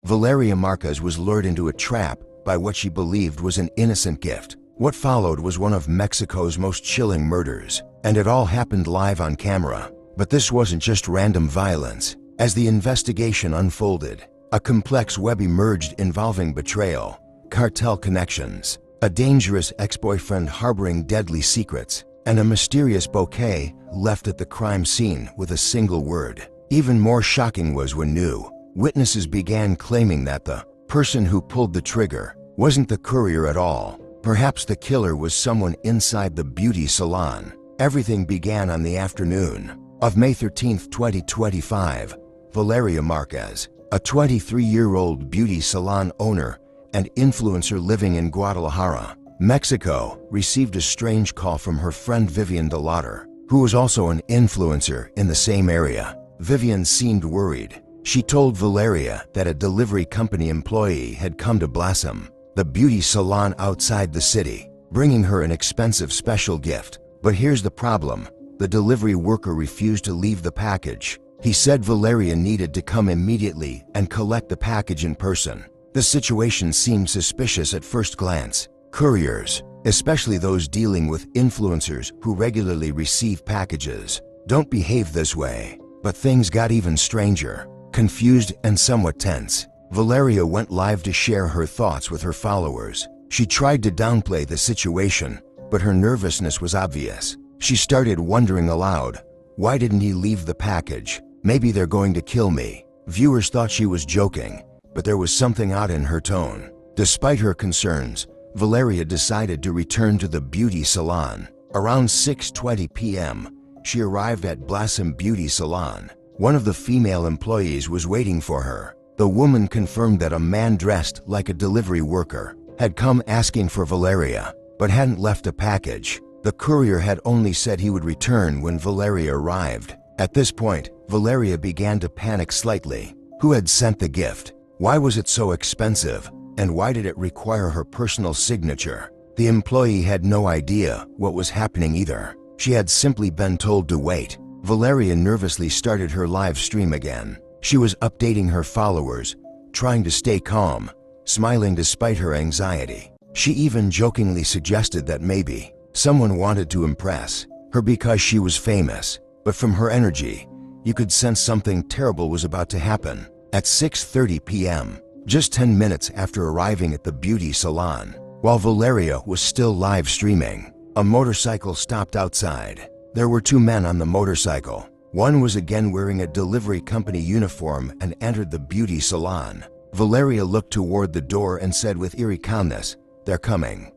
Valeria Marquez was lured into a trap by what she believed was an innocent gift. What followed was one of Mexico's most chilling murders, and it all happened live on camera. But this wasn't just random violence. As the investigation unfolded, a complex web emerged involving betrayal, cartel connections, a dangerous ex-boyfriend harboring deadly secrets, and a mysterious bouquet left at the crime scene with a single word. Even more shocking was when new witnesses began claiming that the person who pulled the trigger wasn't the courier at all. Perhaps the killer was someone inside the beauty salon. Everything began on the afternoon of May 13, 2025. Valeria Marquez, a 23-year-old beauty salon owner and influencer living in Guadalajara, Mexico, received a strange call from her friend Vivian Delauder, who was also an influencer in the same area. Vivian seemed worried. She told Valeria that a delivery company employee had come to Blossom, the beauty salon outside the city, bringing her an expensive special gift. But here's the problem. The delivery worker refused to leave the package. He said Valeria needed to come immediately and collect the package in person. The situation seemed suspicious at first glance. Couriers, especially those dealing with influencers who regularly receive packages, don't behave this way. But things got even stranger. Confused and somewhat tense, Valeria went live to share her thoughts with her followers. She tried to downplay the situation, but her nervousness was obvious. She started wondering aloud, why didn't he leave the package? Maybe they're going to kill me. Viewers thought she was joking, but there was something odd in her tone. Despite her concerns, Valeria decided to return to the beauty salon. Around 6:20 p.m., she arrived at Blossom Beauty Salon. One of the female employees was waiting for her. The woman confirmed that a man dressed like a delivery worker had come asking for Valeria, but hadn't left a package. The courier had only said he would return when Valeria arrived. At this point, Valeria began to panic slightly. Who had sent the gift? Why was it so expensive? And why did it require her personal signature? The employee had no idea what was happening either. She had simply been told to wait. Valeria nervously started her live stream again. She was updating her followers, trying to stay calm, smiling despite her anxiety. She even jokingly suggested that maybe someone wanted to impress her because she was famous. But from her energy, you could sense something terrible was about to happen. At 6:30 p.m., just 10 minutes after arriving at the beauty salon, while Valeria was still live streaming, a motorcycle stopped outside. There were two men on the motorcycle. One was again wearing a delivery company uniform and entered the beauty salon. Valeria looked toward the door and said with eerie calmness, "They're coming."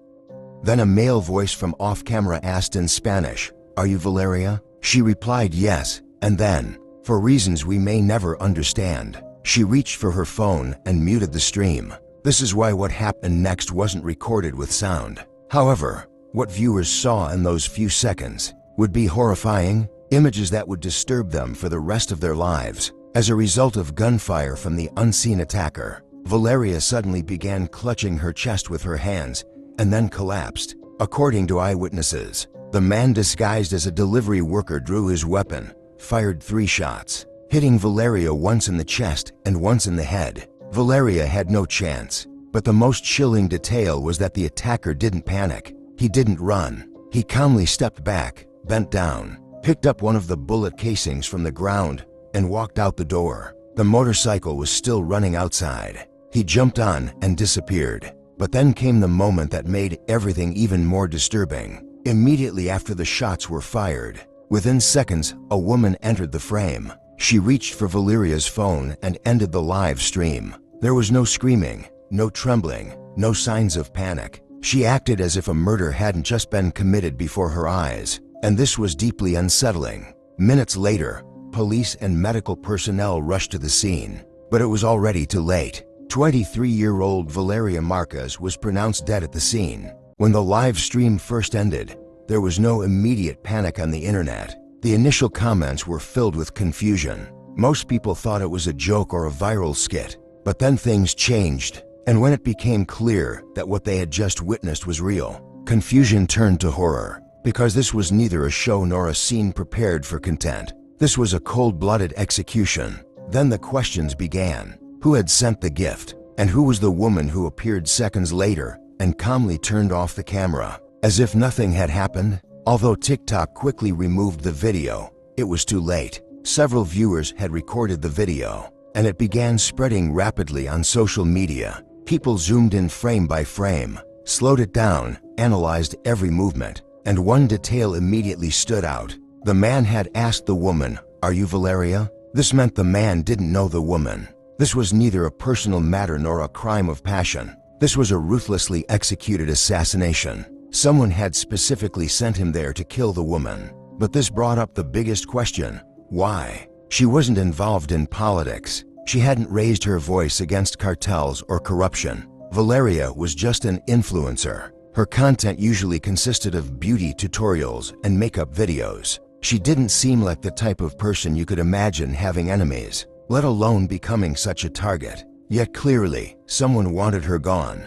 Then a male voice from off-camera asked in Spanish, "Are you Valeria?" She replied yes, and then, for reasons we may never understand, she reached for her phone and muted the stream. This is why what happened next wasn't recorded with sound. However, what viewers saw in those few seconds would be horrifying, images that would disturb them for the rest of their lives. As a result of gunfire from the unseen attacker, Valeria suddenly began clutching her chest with her hands and then collapsed. According to eyewitnesses, the man disguised as a delivery worker drew his weapon, fired 3 shots, hitting Valeria once in the chest and once in the head. Valeria had no chance, but the most chilling detail was that the attacker didn't panic. He didn't run. He calmly stepped back, bent down, picked up one of the bullet casings from the ground, and walked out the door. The motorcycle was still running outside. He jumped on and disappeared. But then came the moment that made everything even more disturbing. Immediately after the shots were fired, within seconds, a woman entered the frame. She reached for Valeria's phone and ended the live stream. There was no screaming, no trembling, no signs of panic. She acted as if a murder hadn't just been committed before her eyes, and this was deeply unsettling. Minutes later, police and medical personnel rushed to the scene, but it was already too late. 23-year-old Valeria Marquez was pronounced dead at the scene. When the live stream first ended, there was no immediate panic on the internet. The initial comments were filled with confusion. Most people thought it was a joke or a viral skit, but then things changed. And when it became clear that what they had just witnessed was real, confusion turned to horror, because this was neither a show nor a scene prepared for content. This was a cold-blooded execution. Then the questions began. Who had sent the gift? And who was the woman who appeared seconds later and calmly turned off the camera, as if nothing had happened? Although TikTok quickly removed the video, it was too late. Several viewers had recorded the video, and it began spreading rapidly on social media. People zoomed in frame by frame, slowed it down, analyzed every movement, and one detail immediately stood out. The man had asked the woman, "Are you Valeria?" This meant the man didn't know the woman. This was neither a personal matter nor a crime of passion. This was a ruthlessly executed assassination. Someone had specifically sent him there to kill the woman. But this brought up the biggest question: why? She wasn't involved in politics. She hadn't raised her voice against cartels or corruption. Valeria was just an influencer. Her content usually consisted of beauty tutorials and makeup videos. She didn't seem like the type of person you could imagine having enemies, let alone becoming such a target. Yet clearly, someone wanted her gone.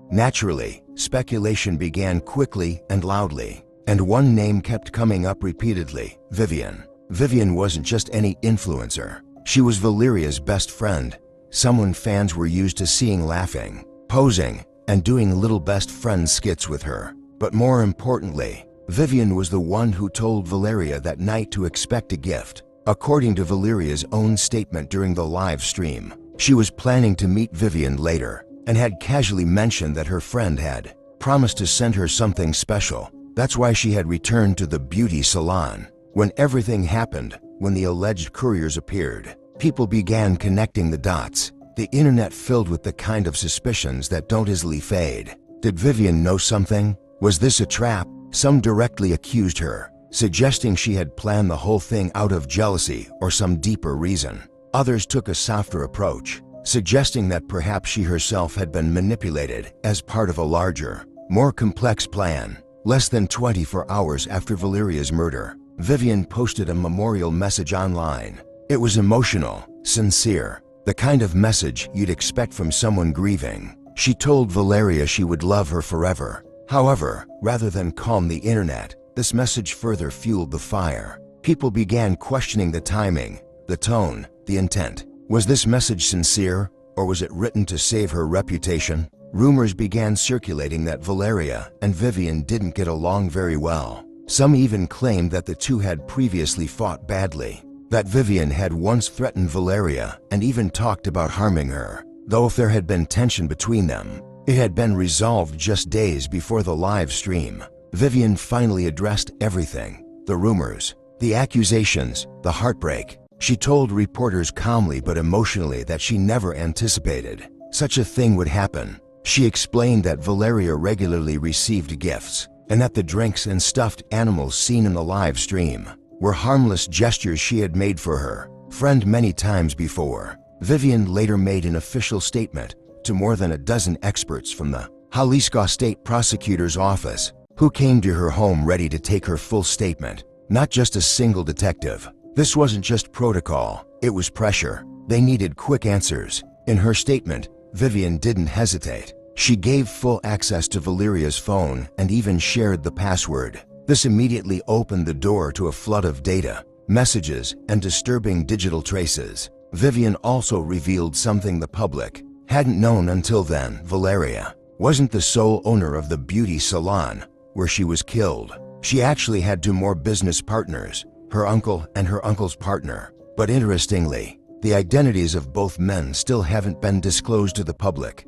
Naturally, speculation began quickly and loudly, and one name kept coming up repeatedly: Vivian. Vivian wasn't just any influencer. She was Valeria's best friend, someone fans were used to seeing laughing, posing, and doing little best friend skits with her. But more importantly, Vivian was the one who told Valeria that night to expect a gift. According to Valeria's own statement during the live stream, she was planning to meet Vivian later and had casually mentioned that her friend had promised to send her something special. That's why she had returned to the beauty salon. When everything happened, when the alleged couriers appeared, people began connecting the dots. The internet filled with the kind of suspicions that don't easily fade. Did Vivian know something? Was this a trap? Some directly accused her, suggesting she had planned the whole thing out of jealousy or some deeper reason. Others took a softer approach, suggesting that perhaps she herself had been manipulated as part of a larger, more complex plan. Less than 24 hours after Valeria's murder, Vivian posted a memorial message online. It was emotional, sincere, the kind of message you'd expect from someone grieving. She told Valeria she would love her forever. However, rather than calm the internet, this message further fueled the fire. People began questioning the timing, the tone, the intent. Was this message sincere, or was it written to save her reputation? Rumors began circulating that Valeria and Vivian didn't get along very well. Some even claimed that the two had previously fought badly, that Vivian had once threatened Valeria and even talked about harming her. Though if there had been tension between them, it had been resolved just days before the live stream. Vivian finally addressed everything: the rumors, the accusations, the heartbreak. She told reporters calmly but emotionally that she never anticipated such a thing would happen. She explained that Valeria regularly received gifts, and that the drinks and stuffed animals seen in the live stream were harmless gestures she had made for her friend many times before. Vivian later made an official statement to more than a dozen experts from the Jalisco State Prosecutor's Office, who came to her home ready to take her full statement. Not just a single detective. This wasn't just protocol, it was pressure. They needed quick answers. In her statement, Vivian didn't hesitate. She gave full access to Valeria's phone and even shared the password. This immediately opened the door to a flood of data, messages, and disturbing digital traces. Vivian also revealed something the public hadn't known until then. Valeria wasn't the sole owner of the beauty salon where she was killed. She actually had two more business partners, her uncle and her uncle's partner. But interestingly, the identities of both men still haven't been disclosed to the public.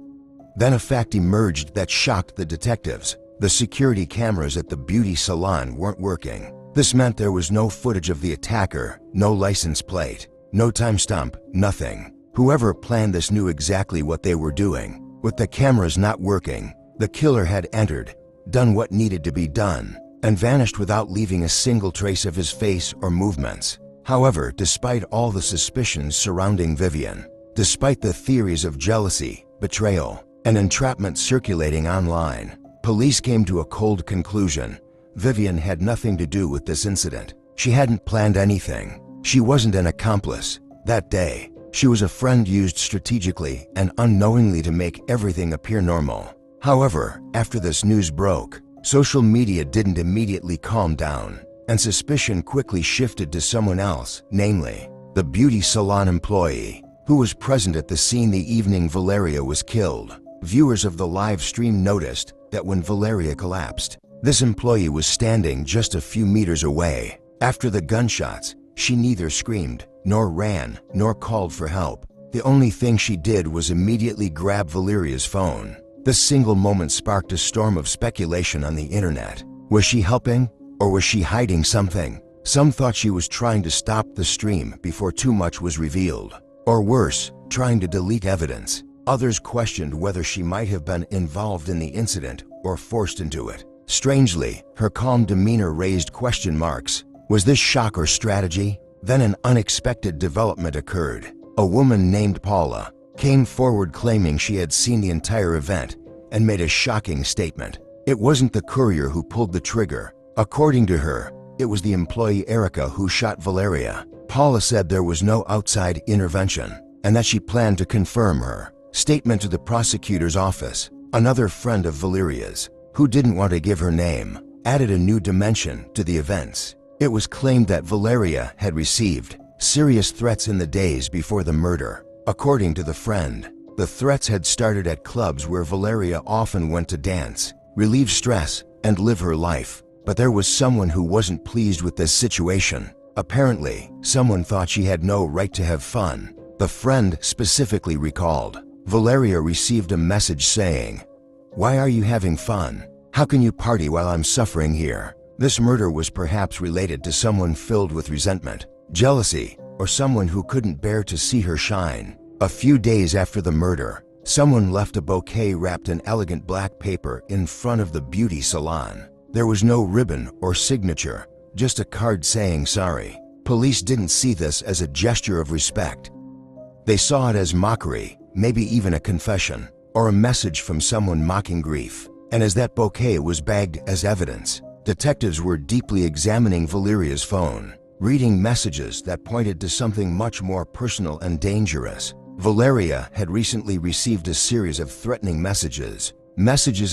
Then a fact emerged that shocked the detectives. The security cameras at the beauty salon weren't working. This meant there was no footage of the attacker, no license plate, no timestamp, nothing. Whoever planned this knew exactly what they were doing. With the cameras not working, the killer had entered, done what needed to be done, and vanished without leaving a single trace of his face or movements. However, despite all the suspicions surrounding Vivian, despite the theories of jealousy, betrayal, and entrapment circulating online, police came to a cold conclusion. Vivian had nothing to do with this incident. She hadn't planned anything. She wasn't an accomplice. That day, she was a friend used strategically and unknowingly to make everything appear normal. However, after this news broke, social media didn't immediately calm down, and suspicion quickly shifted to someone else, namely, the beauty salon employee, who who was present at the scene the evening Valeria was killed. Viewers of the live stream noticed that when Valeria collapsed, this employee was standing just a few meters away. After the gunshots, she neither screamed, nor ran, nor called for help. The only thing she did was immediately grab Valeria's phone. This single moment sparked a storm of speculation on the internet. Was she helping, or was she hiding something? Some thought she was trying to stop the stream before too much was revealed. Or worse, trying to delete evidence. Others questioned whether she might have been involved in the incident or forced into it. Strangely, her calm demeanor raised question marks. Was this shock or strategy? Then an unexpected development occurred. A woman named Paula came forward claiming she had seen the entire event and made a shocking statement. It wasn't the courier who pulled the trigger. According to her, it was the employee Erica who shot Valeria. Paula said there was no outside intervention and that she planned to confirm her statement to the prosecutor's office. Another friend of Valeria's, who didn't want to give her name, added a new dimension to the events. It was claimed that Valeria had received serious threats in the days before the murder. According to the friend, the threats had started at clubs where Valeria often went to dance, relieve stress, and live her life. But there was someone who wasn't pleased with this situation. Apparently, someone thought she had no right to have fun. The friend specifically recalled, Valeria received a message saying, "Why are you having fun? How can you party while I'm suffering here?" This murder was perhaps related to someone filled with resentment, jealousy, or someone who couldn't bear to see her shine. A few days after the murder, someone left a bouquet wrapped in elegant black paper in front of the beauty salon. There was no ribbon or signature, just a card saying sorry. Police didn't see this as a gesture of respect. They saw it as mockery, maybe even a confession, or a message from someone mocking grief. And as that bouquet was bagged as evidence, detectives were deeply examining Valeria's phone, reading messages that pointed to something much more personal and dangerous. Valeria had recently received a series of threatening messages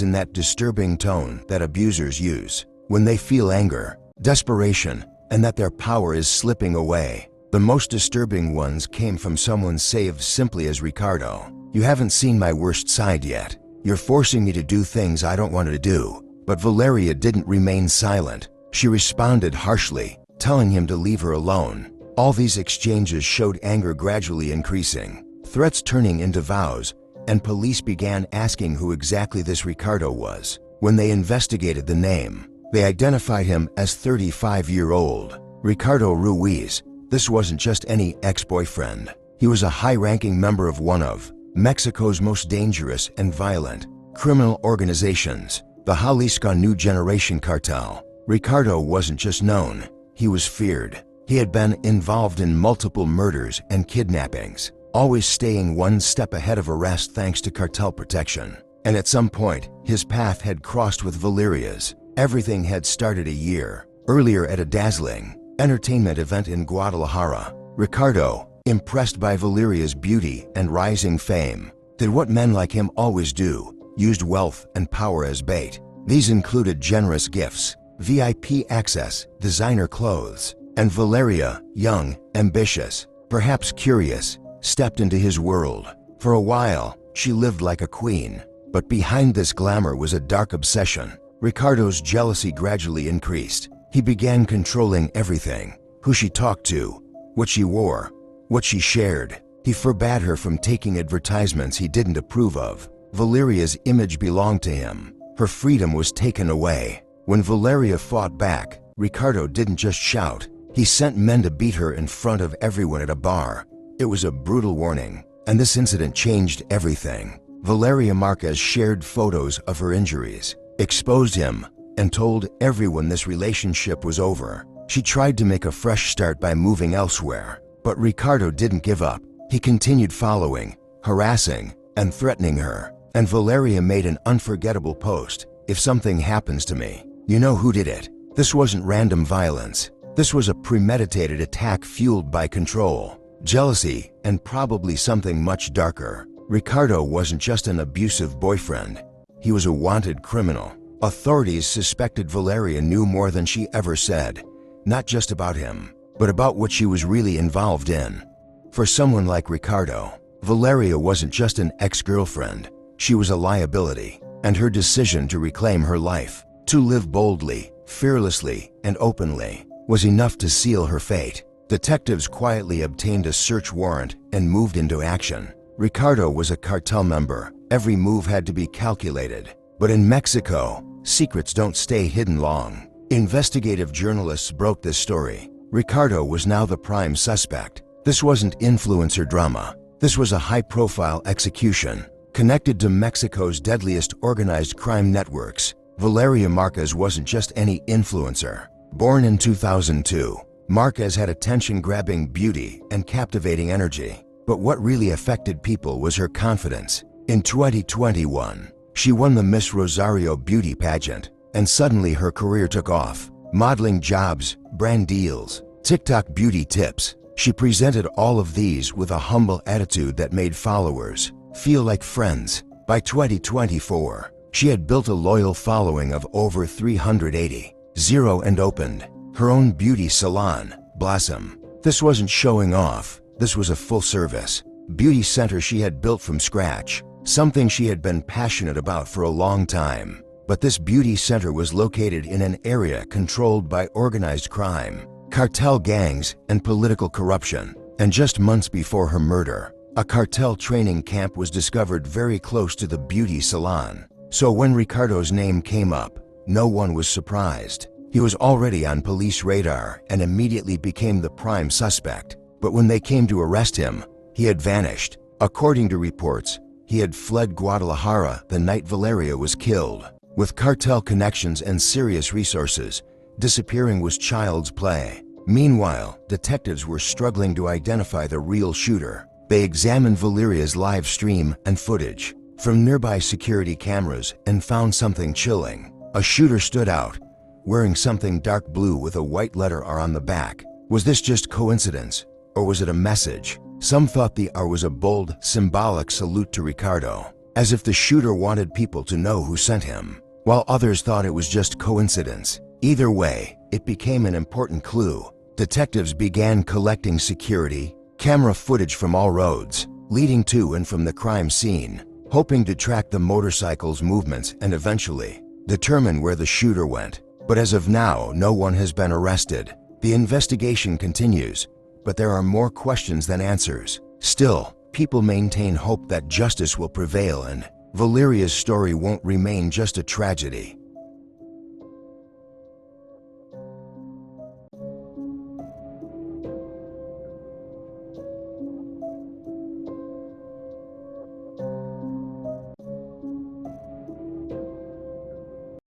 in that disturbing tone that abusers use when they feel anger, desperation, and that their power is slipping away. The most disturbing ones came from someone saved simply as Ricardo. "You haven't seen my worst side yet. You're forcing me to do things I don't want to do." But Valeria didn't remain silent. She responded harshly, telling him to leave her alone. All these exchanges showed anger gradually increasing, threats turning into vows, and police began asking who exactly this Ricardo was. When they investigated the name, they identified him as 35-year-old Ricardo Ruiz. This wasn't just any ex-boyfriend. He was a high-ranking member of one of Mexico's most dangerous and violent criminal organizations, the Jalisco New Generation Cartel. Ricardo wasn't just known, he was feared. He had been involved in multiple murders and kidnappings, always staying one step ahead of arrest thanks to cartel protection. And at some point, his path had crossed with Valeria's. Everything had started a year earlier at a dazzling entertainment event in Guadalajara. Ricardo, impressed by Valeria's beauty and rising fame, did what men like him always do, used wealth and power as bait. These included generous gifts, VIP access, designer clothes, and Valeria, young, ambitious, perhaps curious, stepped into his world. For a while, she lived like a queen. But behind this glamour was a dark obsession. Ricardo's jealousy gradually increased. He began controlling everything: who she talked to, what she wore, what she shared. He forbade her from taking advertisements he didn't approve of. Valeria's image belonged to him. Her freedom was taken away. When Valeria fought back, Ricardo didn't just shout. He sent men to beat her in front of everyone at a bar. It was a brutal warning, and this incident changed everything. Valeria Marquez shared photos of her injuries, exposed him, and told everyone this relationship was over. She tried to make a fresh start by moving elsewhere, but Ricardo didn't give up. He continued following, harassing, and threatening her. And Valeria made an unforgettable post: "If something happens to me, you know who did it." This wasn't random violence. This was a premeditated attack fueled by control, jealousy, and probably something much darker. Ricardo wasn't just an abusive boyfriend. He was a wanted criminal. Authorities suspected Valeria knew more than she ever said, not just about him, but about what she was really involved in. For someone like Ricardo, Valeria wasn't just an ex-girlfriend, she was a liability, and her decision to reclaim her life, to live boldly, fearlessly, and openly, was enough to seal her fate. Detectives quietly obtained a search warrant and moved into action. Ricardo was a cartel member. Every move had to be calculated. But in Mexico, secrets don't stay hidden long. Investigative journalists broke this story. Ricardo was now the prime suspect. This wasn't influencer drama. This was a high-profile execution, connected to Mexico's deadliest organized crime networks. Valeria Marquez wasn't just any influencer. Born in 2002, Marquez had attention-grabbing beauty and captivating energy. But what really affected people was her confidence. In 2021, she won the Miss Rosario beauty pageant, and suddenly her career took off. Modeling jobs, brand deals, TikTok beauty tips. She presented all of these with a humble attitude that made followers feel like friends. By 2024, she had built a loyal following of over 380 and opened her own beauty salon, Blossom. This wasn't showing off. This was a full-service beauty center she had built from scratch, something she had been passionate about for a long time. But this beauty center was located in an area controlled by organized crime, cartel gangs, and political corruption. And just months before her murder, a cartel training camp was discovered very close to the beauty salon. So when Ricardo's name came up, no one was surprised. He was already on police radar and immediately became the prime suspect. But when they came to arrest him, he had vanished. According to reports, he had fled Guadalajara the night Valeria was killed. With cartel connections and serious resources, disappearing was child's play. Meanwhile, detectives were struggling to identify the real shooter. They examined Valeria's live stream and footage from nearby security cameras and found something chilling. A shooter stood out, wearing something dark blue with a white letter R on the back. Was this just coincidence, or was it a message? Some thought the R was a bold, symbolic salute to Ricardo, as if the shooter wanted people to know who sent him, while others thought it was just coincidence. Either way, it became an important clue. Detectives began collecting security camera footage from all roads leading to and from the crime scene, hoping to track the motorcycle's movements and eventually determine where the shooter went. But as of now, no one has been arrested. The investigation continues, but there are more questions than answers. Still, people maintain hope that justice will prevail and Valeria's story won't remain just a tragedy.